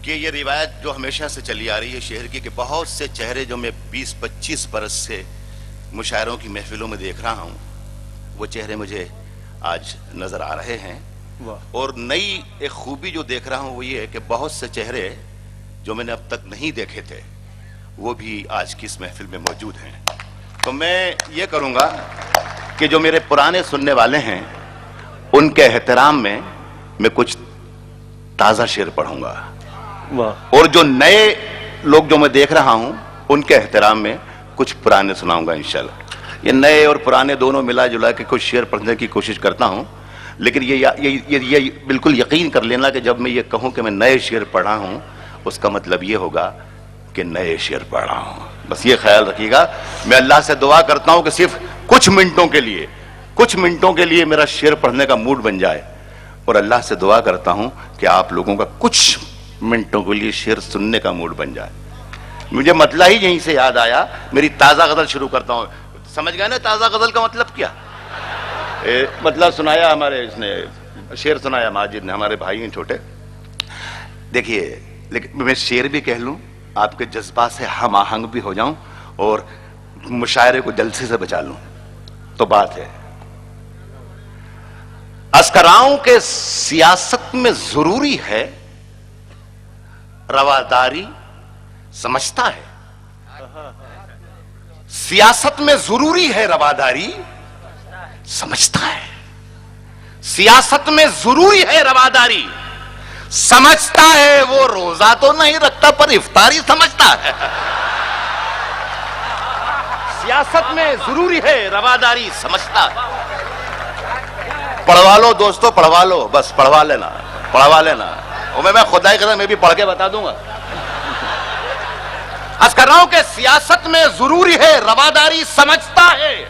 کہ یہ روایت جو ہمیشہ سے چلی آ رہی ہے شعر کی کہ بہت سے چہرے جو میں 20-25 برس سے مشاعروں کی محفلوں میں دیکھ رہا ہوں وہ چہرے مجھے آج نظر آ رہے ہیں. اور نئی ایک خوبی جو دیکھ رہا ہوں وہ یہ ہے کہ بہت سے چہرے جو میں نے اب تک نہیں دیکھے تھے وہ بھی آج کی اس محفل میں موجود ہیں. تو میں یہ کروں گا کہ جو میرے پرانے سننے والے ہیں ان کے احترام میں کچھ تازہ شعر پڑھوں گا اور جو نئے لوگ جو میں دیکھ رہا ہوں ان کے احترام میں کچھ پرانے سناؤں گا انشاءاللہ. یہ نئے اور پرانے دونوں ملا جلا کے کچھ شعر پڑھنے کی کوشش کرتا ہوں، لیکن یہ بالکل یقین کر لینا کہ جب میں یہ کہوں کہ میں نئے شعر پڑھا ہوں اس کا مطلب یہ ہوگا کہ نئے شعر پڑھ رہا ہوں. بس یہ خیال رکھیے گا. میں اللہ سے دعا کرتا ہوں کہ صرف کچھ منٹوں کے لیے میرا شعر پڑھنے کا موڈ بن جائے، اور اللہ سے دعا کرتا ہوں کہ آپ لوگوں کا کچھ منٹوں کے لیے شعر سننے کا موڈ بن جائے. مجھے مطلع ہی یہیں سے یاد آیا. میری تازہ غزل شروع کرتا ہوں. سمجھ گئے نا تازہ غزل کا مطلب کیا؟ مطلب سنایا ہمارے اس نے، شعر سنایا ماجد نے، ہمارے بھائی ہیں چھوٹے. دیکھیے لیکن میں شعر بھی کہہ لوں، آپ کے جذبات سے ہم آہنگ بھی ہو جاؤں اور مشاعرے کو جلسے سے بچا لوں تو بات ہے. عرض کر رہا ہوں کہ سیاست میں ضروری ہے رواداری سمجھتا ہے. سیاست میں ضروری ہے رواداری سمجھتا ہے. سیاست میں ضروری ہے رواداری سمجھتا ہے. وہ روزہ تو نہیں رکھتا پر افطاری سمجھتا ہے. سیاست میں ضروری ہے رواداری سمجھتا ہے. پڑھوا لو دوستو، پڑھوا لو، بس پڑھوا لینا. اور میں خدائی قسم میں بھی پڑھ کے بتا دوں گا. عرض کر رہا ہوں کہ سیاست میں ضروری ہے رواداری سمجھتا ہے.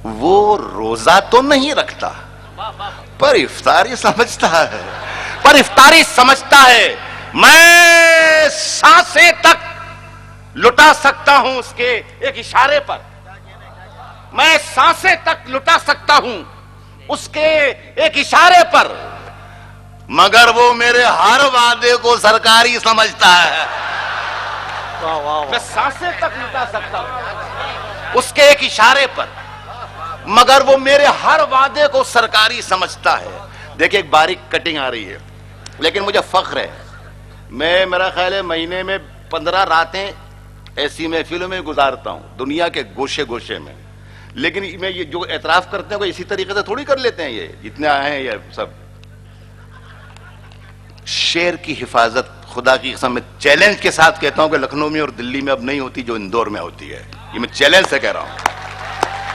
وہ روزہ تو نہیں رکھتا پر افطاری سمجھتا ہے. میں سانسیں تک لٹا سکتا ہوں اس کے ایک اشارے پر. میں سانسیں تک لٹا سکتا ہوں اس کے ایک اشارے پر، مگر وہ میرے ہر وعدے کو سرکاری سمجھتا ہے. میں سانسیں تک لٹا سکتا ہوں اس کے ایک اشارے پر، مگر وہ میرے ہر وعدے کو سرکاری سمجھتا ہے. دیکھیں ایک باریک کٹنگ آ رہی ہے لیکن مجھے فخر ہے. میں میرا خیال ہے مہینے میں 15 راتیں ایسی محفلوں میں گزارتا ہوں دنیا کے گوشے گوشے میں. لیکن میں یہ جو اعتراف کرتے ہیں وہ اسی طریقے سے تھوڑی کر لیتے ہیں. یہ جتنے آئے ہیں یہ سب شعر کی حفاظت خدا کی قسم میں چیلنج کے ساتھ کہتا ہوں کہ لکھنؤ میں اور دلی میں اب نہیں ہوتی جو اندور میں ہوتی ہے. یہ میں چیلنج سے کہہ رہا ہوں.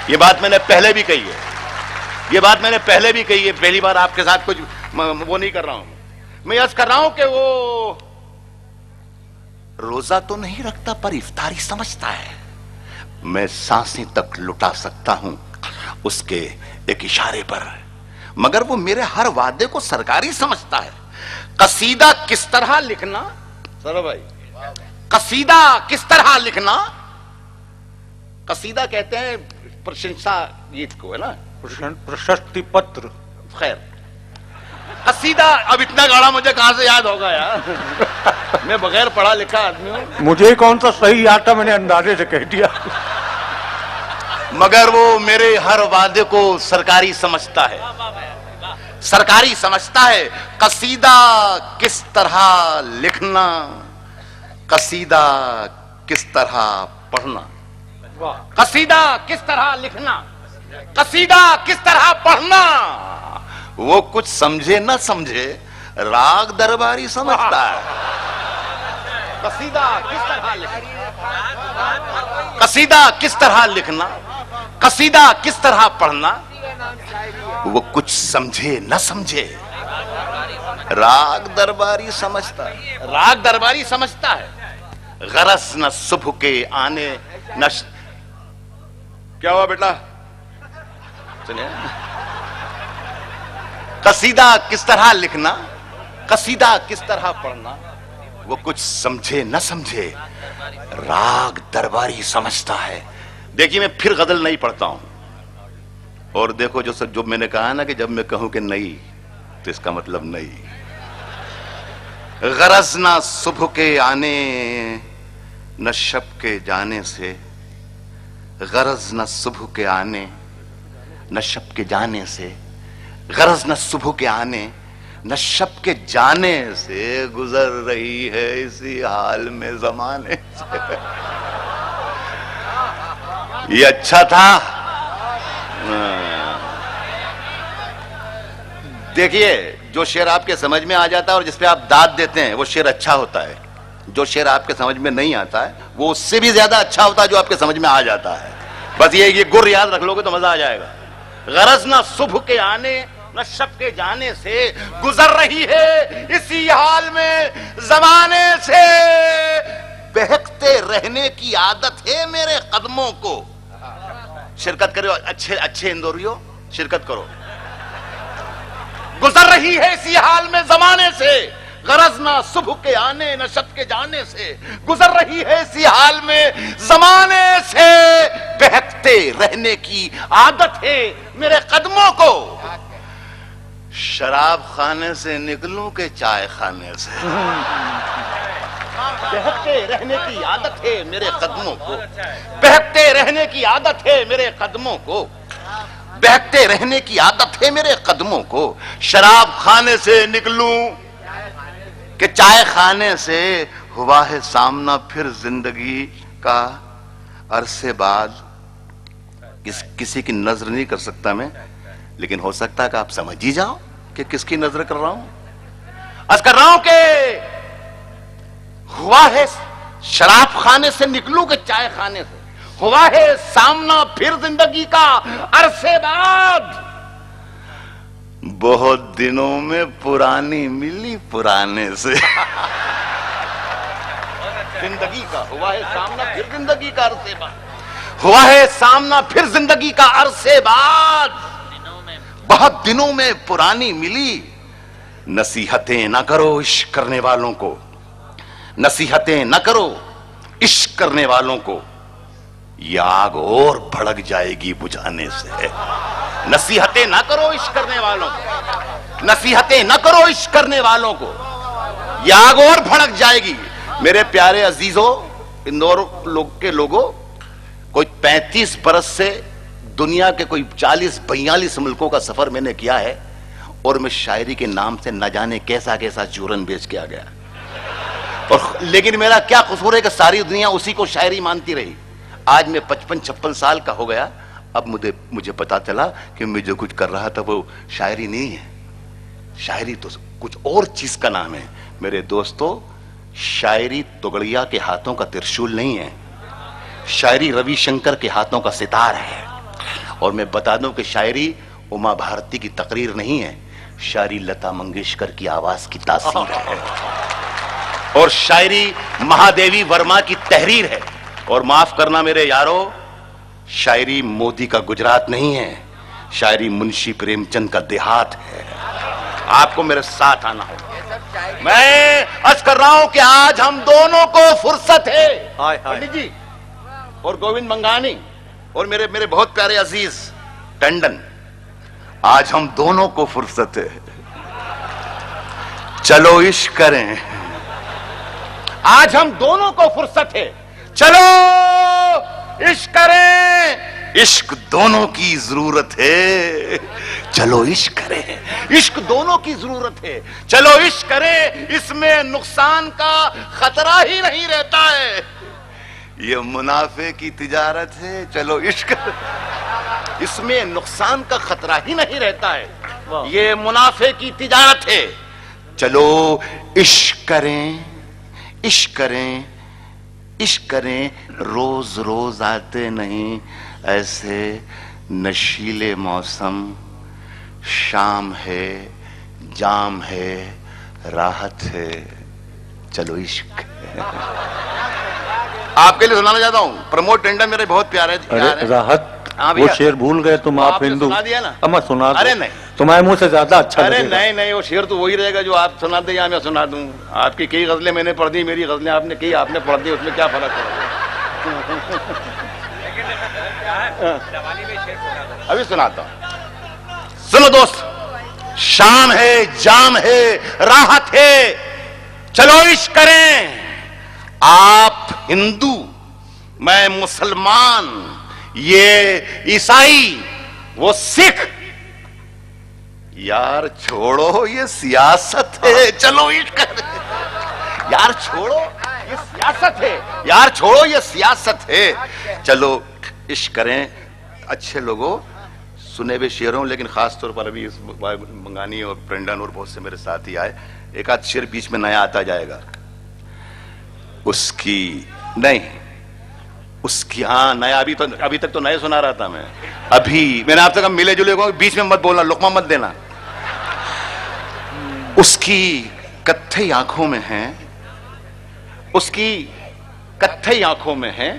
یہ بات میں نے پہلے بھی کہی ہے. پہلی بار آپ کے ساتھ کچھ وہ نہیں کر رہا ہوں. میں عرض کر رہا ہوں کہ وہ روزہ تو نہیں رکھتا پر افطاری سمجھتا ہے. میں سانسیں تک لٹا سکتا ہوں اس کے ایک اشارے پر، مگر وہ میرے ہر وعدے کو سرکاری سمجھتا ہے. قصیدہ کس طرح لکھنا، سر بھائی قصیدہ کس طرح لکھنا، قصیدہ کہتے ہیں پرشنسا گیت کو، ہے نا، پرشستی پتر. خیر قصیدہ اب اتنا گاڑا مجھے کہاں سے یاد ہوگا یار. میں بغیر پڑھا لکھا آدمی ہوں. مجھے کون سا صحیح آتا میں نے اندازے سے کہہ دیا. مگر وہ میرے ہر وعدے کو سرکاری سمجھتا ہے. قصیدہ کس طرح لکھنا، قصیدہ کس طرح پڑھنا. قصیدہ کس طرح لکھنا، قصیدہ کس طرح پڑھنا. وہ کچھ سمجھے نہ سمجھے راگ درباری سمجھتا ہے. قصیدہ کس طرح لکھنا، قصیدہ کس طرح لکھنا، قصیدہ کس طرح پڑھنا. وہ کچھ سمجھے نہ سمجھے راگ درباری سمجھتا ہے. غرض نہ صبح کے آنے نہ کیا ہوا بیٹا چلیے. قصیدہ کس طرح لکھنا، قصیدہ کس طرح پڑھنا. وہ کچھ سمجھے نہ سمجھے راگ درباری سمجھتا ہے. دیکھیے میں پھر غزل نہیں پڑھتا ہوں. اور دیکھو جو میں نے کہا نا کہ جب میں کہوں کہ نہیں تو اس کا مطلب نہیں. غرض نہ صبح کے آنے نہ شب کے جانے سے، غرض نہ صبح کے آنے نہ شب کے جانے سے، غرض نہ صبح کے آنے نہ شب کے جانے سے، گزر رہی ہے اسی حال میں زمانے سے۔ یہ اچھا تھا۔ دیکھیے، جو شعر آپ کے سمجھ میں آ جاتا ہے اور جس پہ آپ داد دیتے ہیں وہ شعر اچھا ہوتا ہے، جو شعر آپ کے سمجھ میں نہیں آتا ہے وہ اس سے بھی زیادہ اچھا ہوتا ہے جو آپ کے سمجھ میں آ جاتا ہے۔ بس یہ گر یاد رکھ لو گے تو مزہ آ جائے گا۔ غرض نہ صبح کے آنے نہ شب کے جانے سے، گزر رہی ہے اسی حال میں زمانے سے، بہکتے رہنے کی عادت ہے میرے قدموں کو۔ شرکت کرو اچھے اندوریوں، شرکت کرو۔ گزر رہی ہے اسی حال میں زمانے سے، غرض نہ صبح کے آنے نہ شب کے جانے سے، گزر رہی ہے اسی حال میں زمانے سے، بہکتے رہنے کی عادت ہے میرے قدموں کو۔ شراب خانے سے نکلوں کہ چائے خانے سے، بہکتے رہنے کی عادت ہے میرے قدموں کو، بہکتے رہنے کی عادت ہے میرے قدموں کو، بہکتے رہنے کی عادت ہے میرے قدموں کو۔ شراب خانے سے نکلوں کہ چائے خانے سے، ہوا ہے سامنا پھر زندگی کا عرصے بعد۔ کسی کی نظر نہیں کر سکتا میں، لیکن ہو سکتا ہے کہ آپ سمجھ ہی جاؤ کہ کس کی نظر کر رہا ہوں۔ عرض کر رہا ہوں کہ ہوا ہے شراب خانے سے نکلوں کہ چائے خانے سے، ہوا ہے سامنا پھر زندگی کا عرصے بعد، بہت دنوں میں پرانی ملی پرانے سے۔ زندگی کا ہوا ہے سامنا پھر زندگی کا عرصے بعد، ہوا ہے سامنا پھر زندگی کا عرصے بعد، بہت دنوں میں پرانی ملی۔ نصیحتیں نہ کرو عشق کرنے والوں کو، نصیحتیں نہ کرو عشق کرنے والوں کو، یہ آگ اور بھڑک جائے گی بجھانے سے۔ نصیحتیں نہ کرو عشق کرنے والوں کو، نصیحتیں نہ کرو عشق کرنے والوں کو، یہ آگ اور بھڑک جائے گی۔ میرے پیارے عزیزوں، اندور کے لوگوں، کوئی 35 برس سے دنیا کے کوئی 40-42 ملکوں کا سفر میں نے کیا ہے، اور میں شاعری کے نام سے نہ جانے کیسا کیسا جورن بیچ کے آ گیا، لیکن میرا کیا قصور ہے کہ ساری دنیا اسی کو شاعری مانتی رہی۔ آج میں 55-56 سال کا ہو گیا، اب مجھے پتا چلا کہ میں جو کچھ کر رہا تھا وہ شاعری نہیں ہے، شاعری تو کچھ اور چیز کا نام ہے۔ میرے دوستو، شاعری توگڑیا کے ہاتھوں کا ترشول نہیں ہے، شاعری روی شنکر کے ہاتھوں کا ستار ہے۔ اور میں بتا دوں کہ شاعری اما بھارتی کی تقریر نہیں ہے، شاعری لتا منگیشکر کی آواز کی تاثیر ہے، اور شاعری مہادیوی ورما کی تحریر ہے۔ اور معاف کرنا میرے یارو، شاعری مودی کا گجرات نہیں ہے، شاعری منشی پریم چند کا دیہات ہے۔ آپ کو میرے ساتھ آنا ہوگا۔ میں عرض کر رہا ہوں کہ آج ہم دونوں کو فرصت ہے، پنڈت جی اور گووند منگانی اور میرے بہت پیارے عزیز ٹنڈن، آج ہم دونوں کو فرصت ہے، چلو عشق کریں۔ آج ہم دونوں کو فرصت ہے، چلو عشق کریں، عشق دونوں کی ضرورت ہے، چلو عشق کریں، عشق دونوں کی ضرورت ہے، چلو عشق کریں، اس میں نقصان کا خطرہ ہی نہیں رہتا ہے، یہ منافع کی تجارت ہے، چلو عشق کریں، اس میں نقصان کا خطرہ ہی نہیں رہتا ہے، یہ منافع کی تجارت ہے، چلو عشق کریں، عشق کریں، عشق کریں، روز روز آتے نہیں ایسے نشیلے موسم، شام ہے، جام ہے، راحت ہے، چلو عشق۔ آپ کے لیے سنانا چاہتا ہوں، پرمود ٹنڈن میرے بہت پیارے ہیں۔ راحت وہ شعر بھول گئے تم، آپ ہندو۔ اب میں سنا دوں، ارے نہیں، تمہارے منہ سے زیادہ اچھا ارے لگے گا۔ نہیں، وہ شعر تو وہی رہے گا جو آپ سنا دیں یا میں سنا دوں۔ آپ کی کئی غزلیں میں نے پڑھ دی، میری غزلیں آپ نے کی، آپ نے پڑھ دی، اس میں کیا فرق ہے؟ ابھی سناتا ہوں، سنو دوست، شام ہے، جام ہے، راحت ہے، چلو عشق کریں، آپ ہندو میں مسلمان، یہ عیسائی وہ سکھ، یار چھوڑو یہ سیاست ہے، چلو عشق کریں، یار چھوڑو یہ سیاست ہے، یار چھوڑو یہ سیاست ہے، چلو عشق کریں۔ اچھے لوگوں سنے ہوئے شعروں، لیکن خاص طور پر ابھی اس منگانی اور پرنڈن اور بہت سے میرے ساتھی آئے، ایک آدھ شعر بیچ میں نیا آتا جائے گا، اس کی نہیں، اس کی ہاں نیا، ابھی تک تو نئے سنا رہا تھا میں، ابھی میں نے آپ سے کہا ملے جلے کو بیچ میں مت بولنا، لقمہ مت دینا۔ اس کی کتھئی آنکھوں میں ہیں، اس کی کتھئی آنکھوں میں ہیں،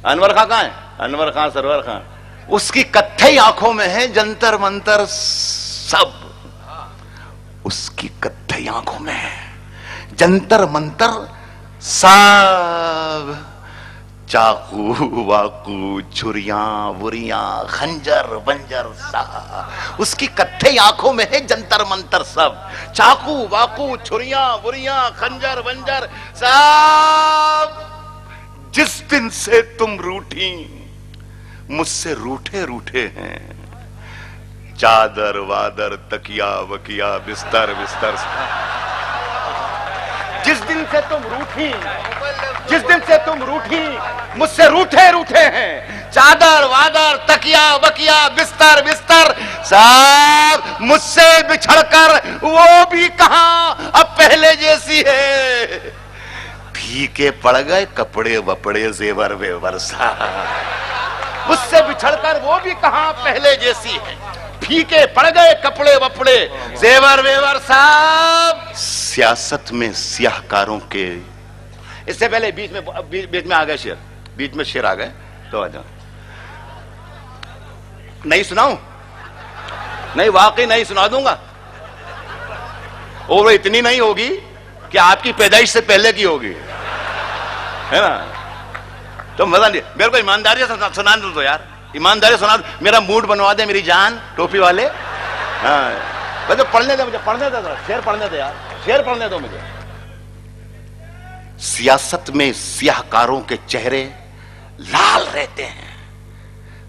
انور خان کہاں ہے؟ انور خان، سرور خان، اس کی کتھئی آنکھوں میں ہے جنتر منتر سب، اس کی کتھئی آنکھوں میں ہے جنتر منتر سب، چاقو واقو چھریاں وریاں خنجر ونجر سب، اس کی کتھئی آنکھوں میں ہے جنتر منتر سب، چاقو واقو چھریاں وریاں خنجر ونجر سب، جس دن سے تم روٹھی مجھ سے روٹھے روٹھے ہیں، چادر وادر تکیا وکیا بستر بستر، جس دن سے تم روٹھی، جس دن سے تم روٹھی مجھ سے روٹھے روٹھے ہیں، چادر وادر تکیا وکیا بستر بستر سب، مجھ سے بچھڑ کر وہ بھی کہاں اب پہلے جیسی ہے، پھیکے پڑ گئے کپڑے وپڑے زیور ویور سا، مجھ سے بچھڑ کر وہ بھی کہاں پہلے جیسی ہے، پھیکے پڑ گئے کپڑے وپڑے زیور ویور صاحب۔ سیاست میں سیاہ کاروں کے، اس سے پہلے بیچ میں آ گئے شعر، بیچ میں شعر آ گئے تو آ جاؤ، نہیں سناؤں؟ نہیں واقعی نہیں سنا دوں گا، اور وہ اتنی نہیں ہوگی کہ آپ کی پیدائش سے پہلے کی ہوگی، ہے نا؟ تو مزہ نہیں، میرے کو ایمانداری سے سنا دو یار، ایمانداری سنا دو، میرا موڈ بنوا دے میری جان ٹوپی والے، ہاں بس پڑھنے دے، مجھے پڑھنے دے، شعر پڑھنے دے یار، شعر پڑھنے دو مجھے۔ سیاست میں سیاہ کاروں کے چہرے لال رہتے ہیں،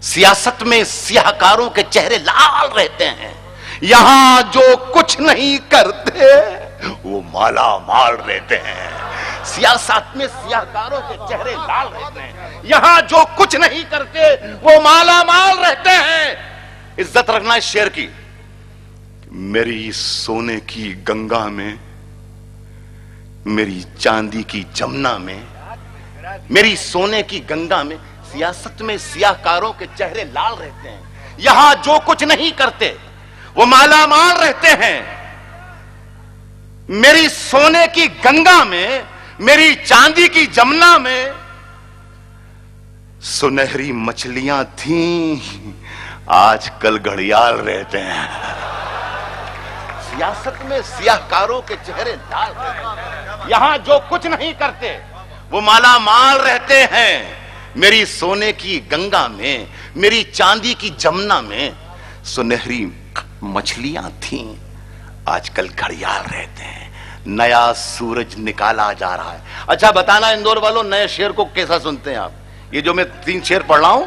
سیاست میں سیاہ کاروں کے چہرے لال رہتے ہیں، یہاں جو کچھ نہیں کرتے وہ مالا مال رہتے ہیں، سیاست میں سیاہ کاروں کے چہرے لال رہتے ہیں، یہاں جو کچھ نہیں کرتے وہ مالا مال رہتے ہیں۔ عزت رکھنا اس شعر کی، میری سونے کی گنگا میں، میری چاندی کی جمنا میں، میری سونے کی گنگا میں، سیاست میں سیاہ کاروں کے چہرے لال رہتے ہیں، یہاں جو کچھ نہیں کرتے وہ مالا مال رہتے ہیں، میری سونے کی گنگا میں، میری چاندی کی جمنا میں سنہری مچھلیاں تھیں، آج کل گھڑیال رہتے ہیں، سیاست میں سیاہ کاروں کے چہرے لال رہتے ہیں، یہاں جو کچھ نہیں کرتے وہ مالا مال رہتے ہیں، میری سونے کی گنگا میں، میری چاندی کی جمنا میں سنہری مچھلیاں تھیں، آج کل گھڑیال رہتے ہیں، نیا سورج نکالا جا رہا ہے۔ اچھا بتانا اندور والوں، نئے شعر کو کیسا سنتے ہیں آپ؟ یہ جو میں 3 شعر پڑھ رہا ہوں،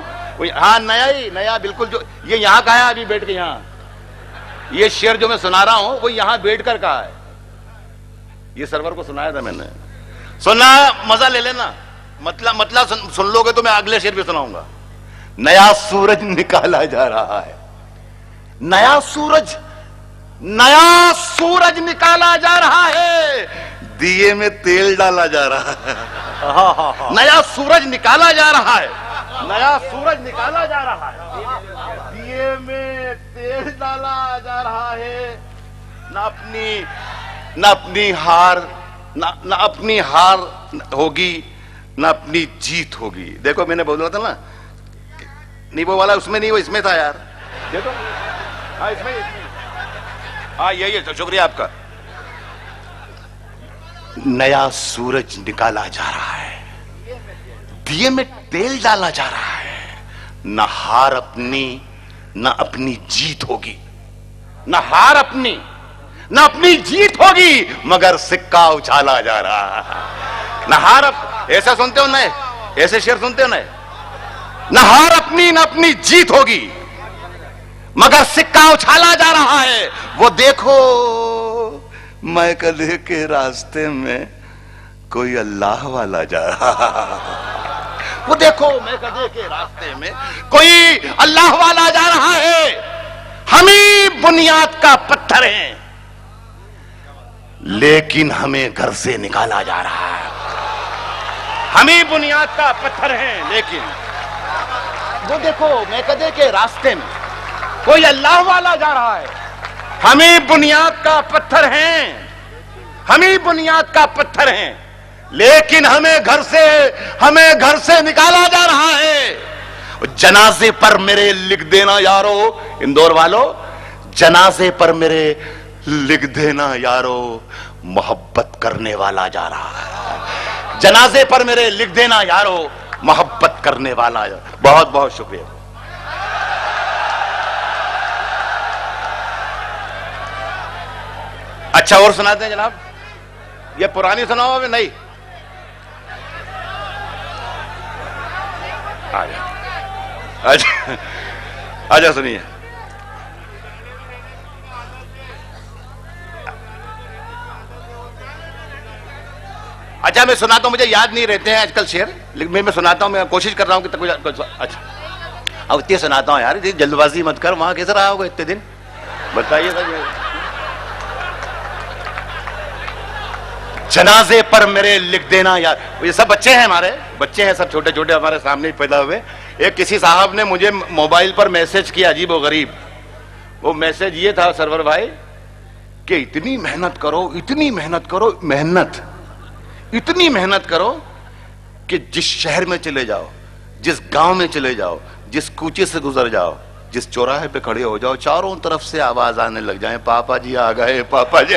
ہاں نیا ہی نیا بالکل، جو یہ یہاں کہا ہے ابھی بیٹھ کے، یہاں یہ شعر جو میں سنا رہا ہوں وہ یہاں بیٹھ کر کہا ہے، یہ سرور کو سنایا تھا میں نے، سننا مزہ لے لینا، مطلب سن لو گے تو میں اگلے شعر بھی سناؤں گا۔ نیا سورج نکالا جا رہا ہے، نیا سورج نکالا جا رہا ہے، دیے میں تیل ڈالا جا رہا ہے، نیا سورج نکالا جا رہا ہے، نیا سورج نکالا جا رہا ہے، دیے میں تیل ڈالا جا رہا ہے، نہ اپنی ہار ہوگی نہ اپنی جیت ہوگی۔ دیکھو میں نے بولا تھا نا، نہیں وہ والا اس میں نہیں، وہ اس میں تھا یار، دیکھو ہاں اس میں، ہاں یہی ہے، شکریہ آپ کا۔ نیا سورج نکالا جا رہا ہے، دیے میں تیل ڈالا جا رہا ہے، نہ ہار اپنی نہ اپنی جیت ہوگی، نہ ہار اپنی نہ اپنی جیت ہوگی مگر سکہ اچھالا جا رہا ہے. نہ ہار ایسا سنتے ہو نہ ایسے شعر سنتے ہو نہ ہار اپنی نہ اپنی جیت ہوگی مگر سکہ اچھالا جا رہا ہے. وہ دیکھو میں کدے کے راستے میں کوئی اللہ والا جا رہا. وہ دیکھو میں کدے کے راستے میں کوئی اللہ والا جا رہا ہے. ہمیں بنیاد کا پتھر ہیں لیکن ہمیں گھر سے نکالا جا رہا ہے. ہمیں بنیاد کا پتھر ہیں لیکن وہ دیکھو میں کدے کے راستے میں کوئی اللہ والا جا رہا ہے. ہمیں بنیاد کا پتھر ہیں ہمیں بنیاد کا پتھر ہیں لیکن ہمیں گھر سے نکالا جا رہا ہے. جنازے پر میرے لکھ دینا یارو اندور والو جنازے پر میرے لکھ دینا یارو محبت کرنے والا جا رہا ہے. جنازے پر میرے لکھ دینا یارو محبت کرنے والا. بہت بہت شکریہ. اچھا اور سناتے ہیں جناب. یہ پرانی سناؤ ابھی نہیں. آجا سنیے. اچھا میں سناتا ہوں مجھے یاد نہیں رہتے ہیں آج کل شعر لیکن میں سناتا ہوں. میں کوشش کر رہا ہوں کہ اچھا اب اتنے سناتا ہوں یار. جلد بازی مت کر. وہاں کیسے رہا ہوگا اتنے دن بتائیے. جنازے پر میرے لکھ دینا یار. یہ سب بچے ہیں ہمارے بچے ہیں سب چھوٹے چھوٹے ہمارے سامنے ہی پیدا ہوئے. ایک کسی صاحب نے مجھے موبائل پر میسج کیا عجیب و غریب. وہ میسج یہ تھا سرور بھائی کہ اتنی محنت کرو اتنی محنت کرو اتنی محنت کرو کہ جس شہر میں چلے جاؤ جس گاؤں میں چلے جاؤ جس کوچے سے گزر جاؤ جس چوراہے پہ کھڑے ہو جاؤ چاروں طرف سے آواز آنے لگ جائیں پاپا جی آ گئے پاپا جی.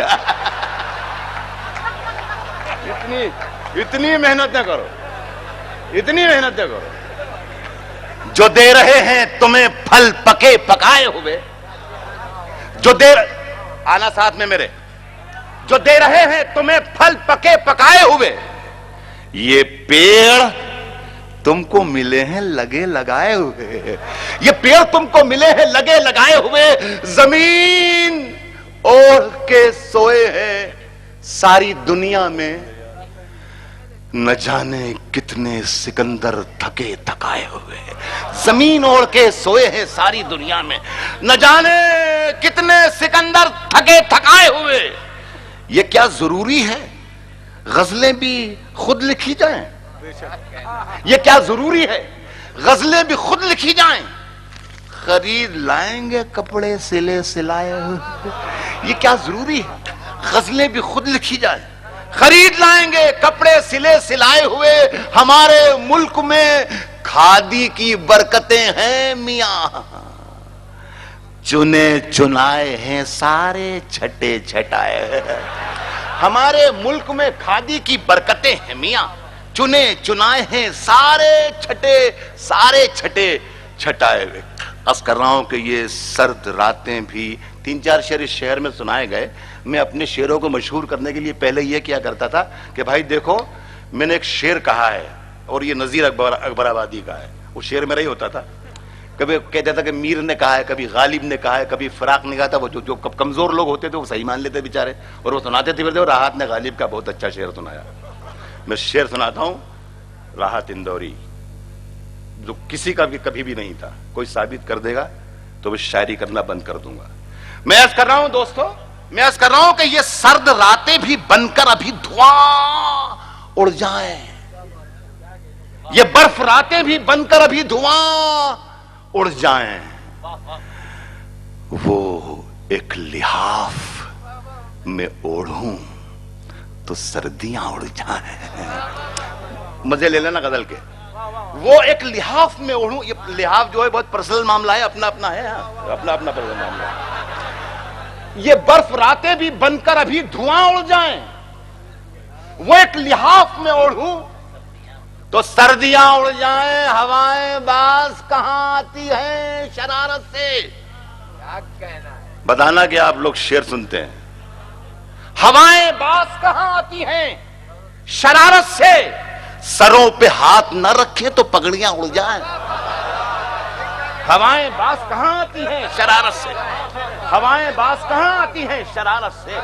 اتنی محنت نہ کرو اتنی محنت نہ کرو. جو دے رہے ہیں تمہیں پھل پکے پکائے ہوئے جو دے آنا ساتھ میں میرے جو دے رہے ہیں تمہیں پھل پکے پکائے ہوئے یہ پیڑ تم کو ملے ہیں لگے لگائے ہوئے. یہ پیڑ تم کو ملے ہیں لگے لگائے ہوئے. زمین اوڑھ کے سوئے ہیں ساری دنیا میں نہ جانے کتنے سکندر تھکے تھکائے ہوئے. زمین اوڑھ کے سوئے ہیں ساری دنیا میں نہ جانے کتنے سکندر تھکے تھکائے ہوئے. یہ کیا ضروری ہے غزلیں بھی خود لکھی جائیں. یہ کیا ضروری ہے غزلیں بھی خود لکھی جائیں. خرید لائیں گے کپڑے سلے سلائے ہوئے. یہ کیا ضروری ہے غزلیں بھی خود لکھی جائیں. خرید لائیں گے کپڑے سلے سلائے ہوئے. ہمارے ملک میں کھادی کی برکتیں ہیں میاں چنے چنائے ہیں سارے چھٹے چھٹائے. ہمارے ملک میں کھادی کی برکتیں ہیں میاں چنے چنائے ہیں سارے چھٹے چھٹائے ہوئے. عرض کر رہا ہوں کہ یہ سرد راتیں بھی 3-4 شعر اس شہر میں سنائے گئے. میں اپنے شعروں کو مشہور کرنے کے لیے پہلے یہ کیا کرتا تھا کہ بھائی دیکھو میں نے ایک شعر کہا ہے اور یہ نذیر اکبر آبادی کا ہے. وہ شعر میرا ہی ہوتا تھا. کبھی کہتا تھا کہ میر نے کہا ہے کبھی غالب نے کہا ہے کبھی فراق نے کہا تھا. وہ جو کمزور لوگ ہوتے تھے وہ صحیح مان لیتے بیچارے اور وہ سناتے تھے. اور راحت نے غالب کا بہت اچھا شعر سنایا. میں شعر سناتا ہوں راحت اندوری جو کسی کا بھی کبھی بھی نہیں تھا. کوئی ثابت کر دے گا تو میں شاعری کرنا بند کر دوں گا. میں عرض کر رہا ہوں دوستو میں عرض کر رہا ہوں کہ یہ سرد راتیں بھی بن کر ابھی دھواں اڑ جائیں. یہ برف راتیں بھی بن کر ابھی دھواں اڑ جائیں. وہ ایک لحاف میں اوڑھوں تو سردیاں اڑ جائیں. مزے لے لینا غزل کے. وہ ایک لحاف میں اوڑھوں. یہ لحاف جو ہے بہت پرسنل معاملہ ہے اپنا اپنا ہے اپنا پرسنل معاملہ ہے. یہ برف راتیں بھی بن کر ابھی دھواں اڑ جائیں. وہ ایک لحاف میں اوڑھوں تو سردیاں اڑ جائیں. ہوائیں باز کہاں آتی ہیں شرارت سے. بتانا کہ آپ لوگ شعر سنتے ہیں ہوائیں باز کہاں آتی ہیں شرارت سے، سروں پہ ہاتھ نہ رکھیں تو پگڑیاں اڑ جائیں۔ ہوائیں باز کہاں آتی ہیں شرارت سے، ہوائیں باز کہاں آتی ہیں شرارت سے،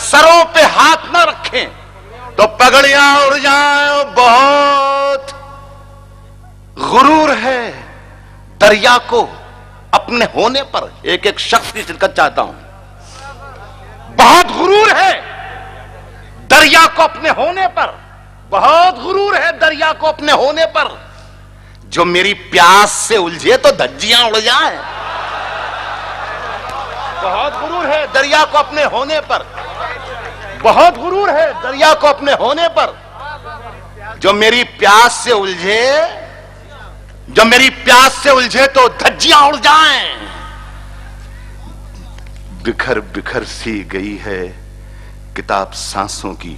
سروں پہ ہاتھ نہ رکھیں تو پگڑیاں اڑ جائیں۔ بہت غرور ہے دریا کو اپنے ہونے پر، ایک ایک شخص کی شرکت چاہتا ہوں۔ بہت غرور ہے دریا کو اپنے ہونے پر، بہت غرور ہے دریا کو اپنے ہونے پر، جو میری پیاس سے الجھے تو دھجیاں اڑ جائیں۔ بہت غرور ہے دریا کو اپنے ہونے پر، بہت غرور ہے دریا کو اپنے ہونے پر، جو میری پیاس سے الجھے، جو میری پیاس سے الجھے تو دھجیاں اڑ جائیں۔ بکھر بکھر سی گئی ہے کتاب سانسوں کی،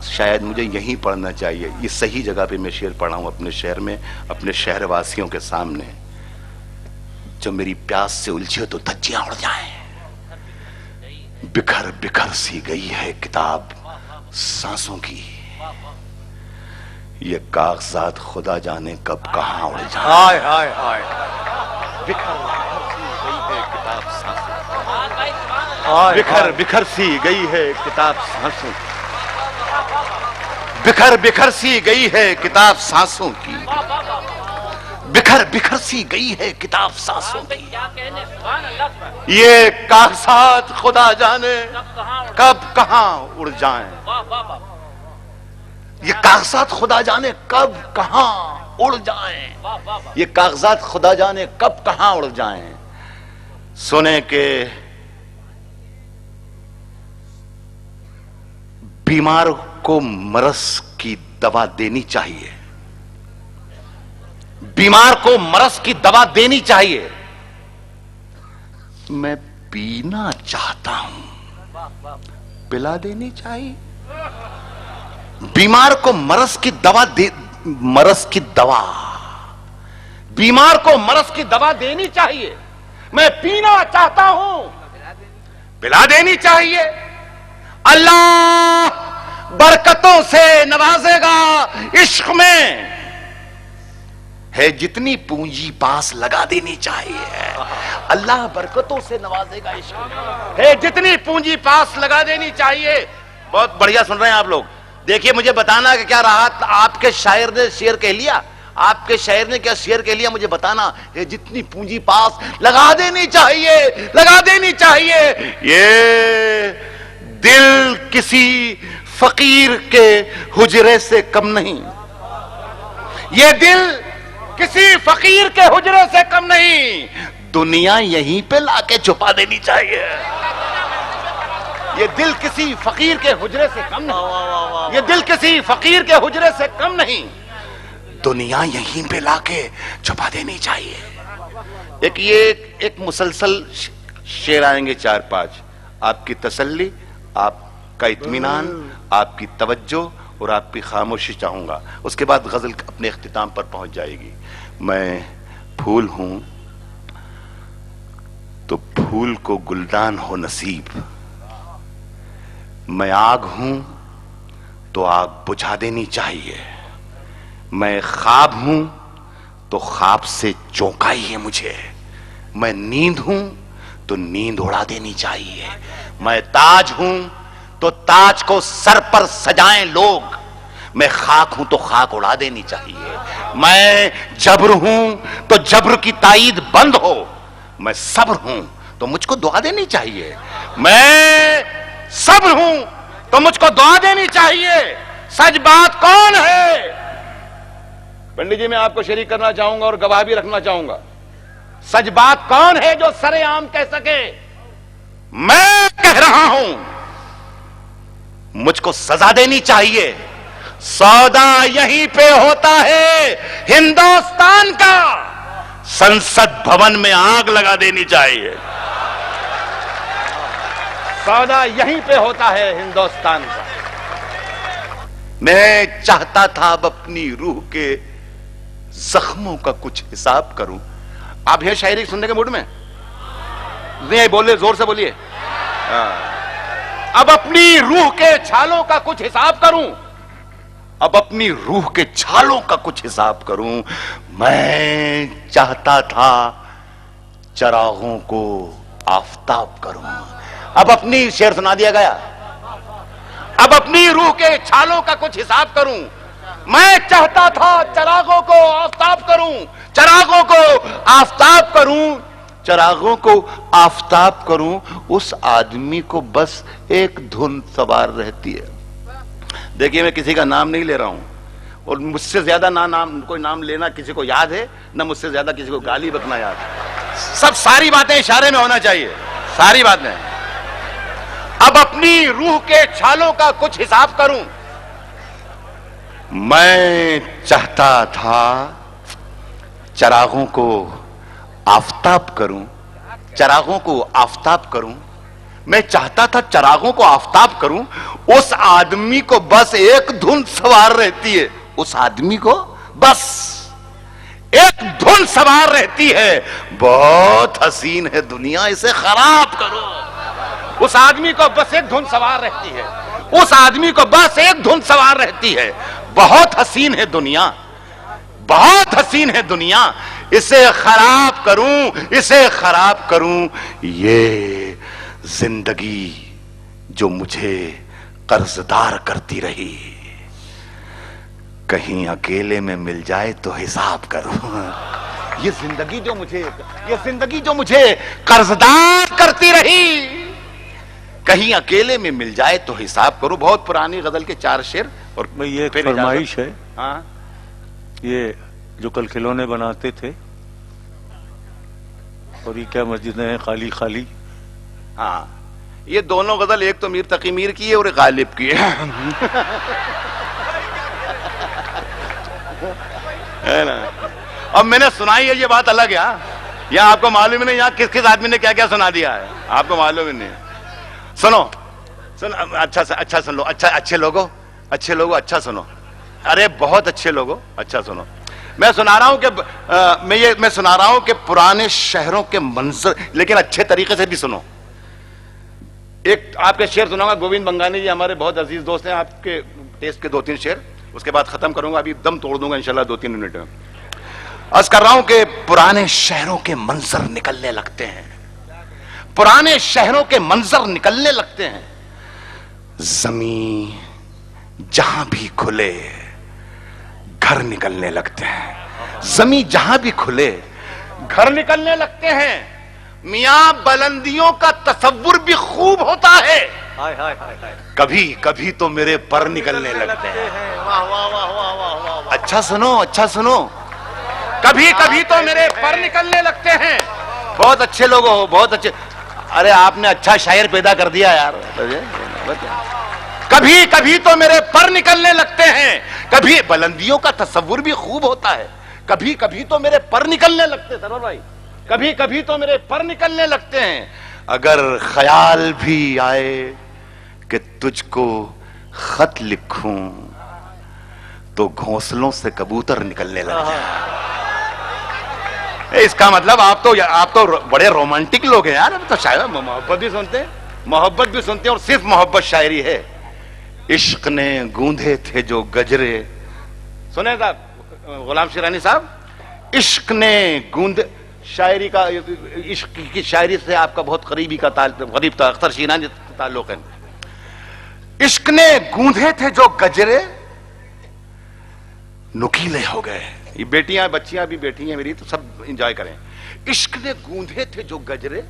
شاید مجھے یہیں پڑھنا چاہیے، یہ صحیح جگہ پہ میں شعر پڑھا ہوں اپنے شہر میں، اپنے شہر واسیوں کے سامنے۔ جو میری پیاس سے الجھے تو دھجیاں اڑ جائیں۔ بکھر بکھر سی گئی ہے کتاب سانسوں کی، یہ کاغذات خدا جانے کب کہاں اڑ جائیں۔ ہائے ہائے ہائے، بکھر بکھر سی گئی ہے کتاب سانسوں کی، بکھر بکھر سی گئی ہے کتاب سانسوں کی، بکھر بکھر سی گئی ہے کتاب سانسوں کی، بکھر بکھر سی گئی ہے کتاب سانسوں کی، یہ کاغذات خدا جانے کب کہاں اڑ جائیں۔ یہ کاغذات خدا جانے کب کہاں اڑ جائیں، یہ کاغذات خدا جانے کب کہاں اڑ جائیں۔ سنیں کہ بیمار کو مرض کی دوا دینی چاہیے، بیمار کو مرض کی دوا دینی چاہیے، میں پینا چاہتا ہوں پلا دینی چاہیے۔ بیمار کو مرض کی دوا مرض کی دوا، بیمار کو مرض کی دوا دینی چاہیے، میں پینا چاہتا ہوں پلا دینی چاہیے۔ اللہ برکتوں سے نوازے گا عشق میں، ہے جتنی پونجی پاس لگا دینی چاہیے۔ اللہ برکتوں سے نوازے گا عشق میں، ہے جتنی پونجی پاس لگا دینی چاہیے۔ بہت بڑھیا سن رہے ہیں آپ لوگ، دیکھیے مجھے بتانا کہ کیا رہا آپ کے شاعر نے شعر کہہ لیا، آپ کے شاعر نے کیا شعر کہہ لیا، مجھے بتانا۔ یہ جتنی پونجی پاس لگا دینی چاہیے، لگا دینی چاہیے۔ یہ دل کسی فقیر کے حجرے سے کم نہیں، یہ دل کسی فقیر کے حجرے سے کم نہیں، دنیا یہیں پہ لا کے چھپا دینی چاہیے۔ یہ دل کسی فقیر کے حجرے سے کم نہیں، یہ دل کسی فقیر کے حجرے سے کم نہیں، دنیا یہیں پہ لا کے چھپا دینی چاہیے۔ ایک مسلسل شعر آئیں گے 4-5، آپ کی تسلی، آپ کا اطمینان، آپ کی توجہ اور آپ کی خاموشی چاہوں گا، اس کے بعد غزل اپنے اختتام پر پہنچ جائے گی۔ میں پھول ہوں تو پھول کو گلدان ہو نصیب، میں آگ ہوں تو آگ بجھا دینی چاہیے، میں خواب ہوں تو خواب سے چونکائی ہے مجھے، میں نیند ہوں تو نیند اڑا دینی چاہیے، میں تاج ہوں تو تاج کو سر پر سجائیں لوگ، میں خاک ہوں تو خاک اڑا دینی چاہیے، میں جبر ہوں تو جبر کی تائید بند ہو، میں صبر ہوں تو مجھ کو دعا دینی چاہیے، میں صبر ہوں تو مجھ کو دعا دینی چاہیے۔ سچ بات کون ہے؟ پنڈت جی میں آپ کو شریک کرنا چاہوں گا اور گواہ بھی رکھنا چاہوں گا، سچ بات کون ہے جو سر عام کہہ سکے؟ میں کہہ رہا ہوں، مجھ کو سزا دینی چاہیے، سودا یہیں پہ ہوتا ہے ہندوستان کا، سنسد بھون میں آگ لگا دینی چاہیے، سودا یہیں پہ ہوتا ہے ہندوستان کا۔ میں چاہتا تھا اب اپنی روح کے زخموں کا کچھ حساب کروں۔ آپ یہ شاعری سننے کے موڈ میں نہیں؟ بولے زور سے بولیے۔ اب اپنی روح کے چھالوں کا کچھ حساب کروں، اب اپنی روح کے چھالوں کا کچھ حساب کروں. میں چاہتا تھا چراغوں کو آفتاب کروں. اب اپنی شعر سنا دیا گیا. اب اپنی روح کے چھالوں کا کچھ حساب کروں. میں چاہتا تھا چراغوں کو آفتاب کروں، چراغوں کو آفتاب کروں، چراغوں کو آفتاب کروں. اس آدمی کو بس ایک دھن سوار رہتی ہے. دیکھیے میں کسی کا نام نہیں لے رہا ہوں، اور مجھ سے زیادہ نہ کوئی نام لینا کسی کو یاد ہے، نہ مجھ سے زیادہ کسی کو گالی بکنا یاد ہے. ساری باتیں اشارے میں ہونا چاہیے، ساری باتیں. اب اپنی روح کے چھالوں کا کچھ حساب کروں. میں چاہتا تھا چراغوں کو آفتاب کروں، چراغوں کو آفتاب کروں. میں چاہتا تھا چراغوں کو آفتاب کروں. اس آدمی کو بس ایک دھن سوار رہتی ہے. اس آدمی کو بس ایک دھن سوار رہتی ہے. بہت حسین ہے دنیا، اسے خراب کرو. اس آدمی کو بس ایک دھن سوار رہتی ہے. اس آدمی کو بس ایک دھن سوار رہتی ہے. بہت حسین ہے دنیا، بہت حسین ہے دنیا، اسے خراب کروں، اسے خراب کروں. یہ زندگی جو مجھے قرضدار کرتی رہی، کہیں اکیلے میں مل جائے تو حساب کروں. یہ زندگی جو مجھے قرضدار کرتی رہی، کہیں اکیلے میں مل جائے تو حساب کروں. بہت پرانی غزل کے 4 شعر. اور یہ فرمائش ہے. ہاں، یہ جو کل کھلونے بناتے تھے، اور یہ کیا مسجدیں ہیں خالی خالی. ہاں، یہ دونوں غزل، ایک تو میر تقی میر کی ہے اور ایک غالب کی ہے. اب میں نے سنائی ہے، یہ بات الگ ہے. یہاں آپ کو معلوم ہی نہیں یہاں کس کس آدمی نے کیا کیا سنا دیا ہے، آپ کو معلوم ہی نہیں. سنو اچھا سن لو. اچھے لوگوں اچھا سنو. ارے بہت اچھے لوگوں اچھا سنو. میں سنا رہا ہوں کہ پرانے شہروں کے منظر، لیکن اچھے طریقے سے بھی سنو. ایک آپ کے شعر سناؤں گا. گووند بنگانی جی ہمارے بہت عزیز دوست ہیں. آپ کے ٹیسٹ کے 2-3 شعر، اس کے بعد ختم کروں گا. ابھی دم توڑ دوں گا انشاءاللہ 2-3 منٹ میں. عرض کر رہا ہوں کہ پرانے شہروں کے منظر نکلنے لگتے ہیں، پرانے شہروں کے منظر نکلنے لگتے ہیں. زمین جہاں بھی کھلے گھر نکلنے لگتے ہیں. زمین جہاں بھی کھلے گھر نکلنے لگتے ہیں. میاں بلندیوں کا تصور بھی خوب ہوتا ہے. کبھی کبھی تو میرے پر نکلنے لگتے ہیں. اچھا سنو. کبھی کبھی تو میرے پر نکلنے لگتے ہیں. بہت اچھے لوگ ہو، بہت اچھے. ارے آپ نے اچھا شاعر پیدا کر دیا یار. کبھی کبھی تو میرے پر نکلنے لگتے ہیں. کبھی بلندیوں کا تصور بھی خوب ہوتا ہے. کبھی کبھی تو میرے پر نکلنے لگتے سرور بھائی، کبھی کبھی تو میرے پر نکلنے لگتے ہیں. اگر خیال بھی آئے کہ تجھ کو خط لکھوں تو گھونسلوں سے کبوتر نکلنے لگتے ہیں. اس کا مطلب آپ تو بڑے رومانٹک لوگ ہیں یار. تو شاید محبت بھی سنتے ہیں، محبت بھی سنتے ہیں، اور صرف محبت شاعری ہے. عشق نے گوندھے تھے جو گجرے. سنیں صاحب غلام شیرانی صاحب، عشق نے گوندھے، شاعری کا، عشق کی شاعری سے آپ کا بہت قریب تھا، اختر شیرانی تعلق ہے. عشق نے گوندھے تھے جو گجرے نکیلے ہو گئے. یہ بیٹیاں بچیاں بھی بیٹھی ہیں میری، تو سب انجوائے کریں. عشق نے گوندھے تھے جو گجرے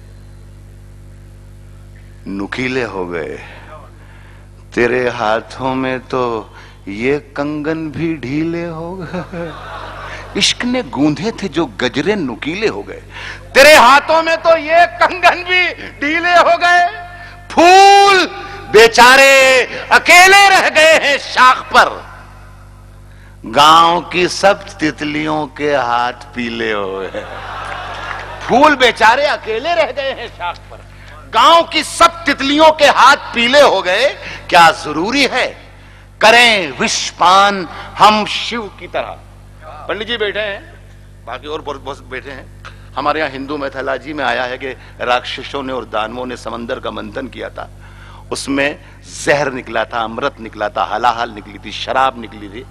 نکیلے ہو گئے. تیرے ہاتھوں میں تو یہ کنگن بھی ڈھیلے ہو گئے. عشق نے گوندھے تھے جو گجرے نکیلے ہو گئے. تیرے ہاتھوں میں تو یہ کنگن بھی ڈھیلے ہو گئے. پھول بیچارے اکیلے رہ گئے ہیں شاخ پر. گاؤں کی سب تتلیوں کے ہاتھ پیلے ہوئے. پھول بیچارے اکیلے رہ گئے ہیں شاخ پر. گاؤں کی سب تتلیوں کے ہاتھ پیلے ہو گئے. کیا ضروری ہے کریں وش پان ہم شیو کی طرح. پنڈت جی بیٹھے ہیں، باقی اور بہت بیٹھے ہیں. ہمارے یہاں ہندو میتھالوجی میں آیا ہے کہ راکشسوں نے اور دانووں نے سمندر کا منتھن کیا تھا، اس میں زہر نکلا تھا، امرت نکلا تھا، ہلاہل نکلی تھی، شراب نکلی تھی.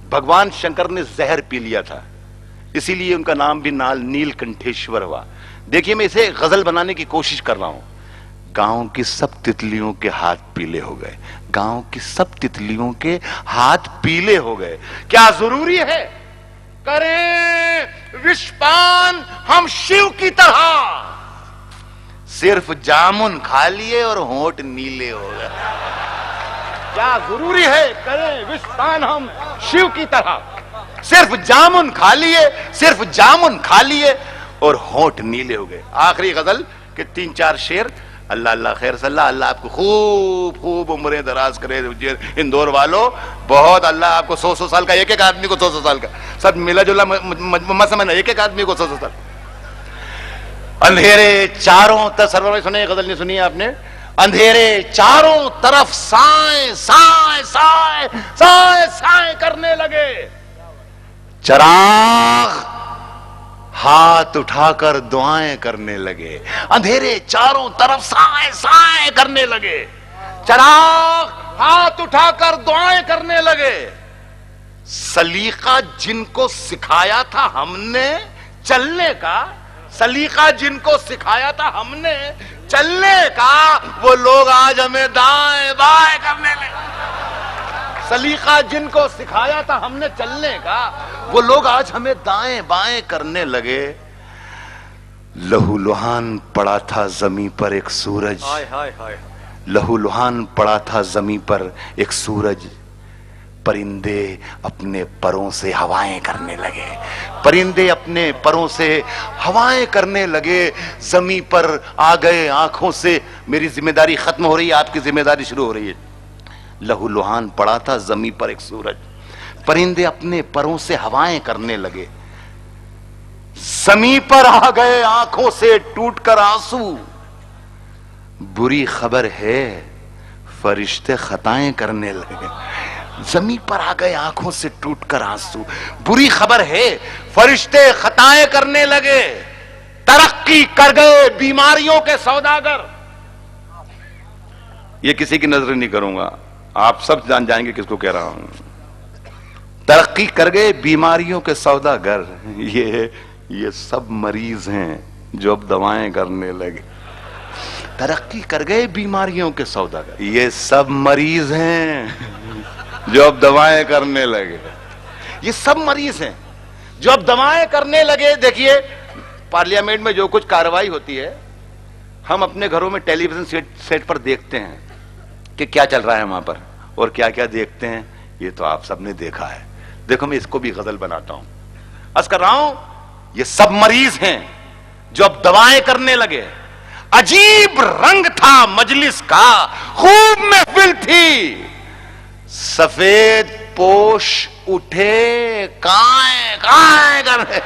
بھگوان شنکر نے زہر پی لیا تھا، اسی لیے ان کا نام بھی نیل کنٹھیشور ہوا. دیکھیے میں اسے غزل بنانے کی کوشش کر رہا ہوں. گاؤں کی سب تتلیوں کے ہاتھ پیلے ہو گئے، گاؤں کی سب تتلیوں کے ہاتھ پیلے ہو گئے. کیا ضروری ہے کریں وشپان ہم شیو کی طرح؟ صرف جامن کھا لیے اور ہونٹ نیلے ہو گئے. کیا ضروری ہے کریں وشپان ہم شیو کی طرح؟ صرف جامن کھا لیے، صرف جامن کھا لیے اور ہونٹ نیلے ہو گئے. آخری غزل کے 3-4 شعر. اللہ اللہ خیر صلی اللہ، اللہ آپ کو خوب خوب عمریں دراز کرے اندور والوں. بہت اللہ آپ کو 100 سال کا، ایک آدمی کو 100 سال کا، سب ملا جلا مجموعہ سمجھنا، ایک آدمی کو 100 سال. اندھیرے چاروں طرف، سرور بھائی سنیں غزل نہیں سنی آپ نے؟ اندھیرے چاروں طرف سائیں سائیں سائیں سائیں سائیں کرنے لگے، چراغ ہاتھ اٹھا کر دعائیں کرنے لگے. اندھیرے چاروں طرف سائیں سائیں کرنے لگے، چراغ ہاتھ اٹھا کر دعائیں کرنے لگے. سلیقہ جن کو سکھایا تھا ہم نے چلنے کا، سلیقہ جن کو سکھایا تھا ہم نے چلنے کا، وہ لوگ آج ہمیں دائیں بائیں کرنے لگے. سلیقہ جن کو سکھایا تھا ہم نے چلنے کا، وہ لوگ آج ہمیں دائیں بائیں کرنے لگے. لہو لہان پڑا تھا زمیں پر ایک سورج، لہو لہان پڑا تھا زمیں پر ایک سورج. پرندے اپنے پروں سے ہوائیں کرنے لگے، پرندے اپنے پروں سے ہوائیں کرنے لگے. زمیں پر آ گئے آنکھوں سے، میری ذمہ داری ختم ہو رہی ہے، آپ کی ذمہ داری شروع ہو رہی ہے. لہو لہان پڑا تھا زمیں پر ایک سورج، پرندے اپنے پروں سے ہوائیں کرنے لگے. زمیں پر آ گئے آنکھوں سے ٹوٹ کر آنسو. بری خبر ہے فرشتے خطائیں کرنے لگے. زمیں پر آ گئے آنکھوں سے ٹوٹ کر آنسو. بری خبر ہے فرشتے خطائیں کرنے لگے. ترقی کر گئے بیماریوں کے سوداگر. یہ کسی کی نظر نہیں کروں گا، آپ سب جان جائیں گے کس کو کہہ رہا ہوں. ترقی کر گئے بیماریوں کے سوداگر. یہ سب مریض ہیں جو اب دوائیں کرنے لگے. ترقی کر گئے بیماریوں کے سوداگر، یہ سب مریض ہیں جو اب دوائیں کرنے لگے. یہ سب مریض ہیں جو اب دوائیں کرنے لگے. دیکھیے پارلیمنٹ میں جو کچھ کارروائی ہوتی ہے، ہم اپنے گھروں میں ٹیلی ویژن سیٹ پر دیکھتے ہیں کہ کیا چل رہا ہے وہاں پر، اور کیا کیا دیکھتے ہیں یہ تو آپ سب نے دیکھا ہے. دیکھو میں اس کو بھی غزل بناتا ہوں. عرض کر رہا ہوں یہ سب مریض ہیں جو اب دوائیں کرنے لگے. عجیب رنگ تھا مجلس کا، خوب محفل تھی، سفید پوش اٹھے کائیں کائیں کرنے.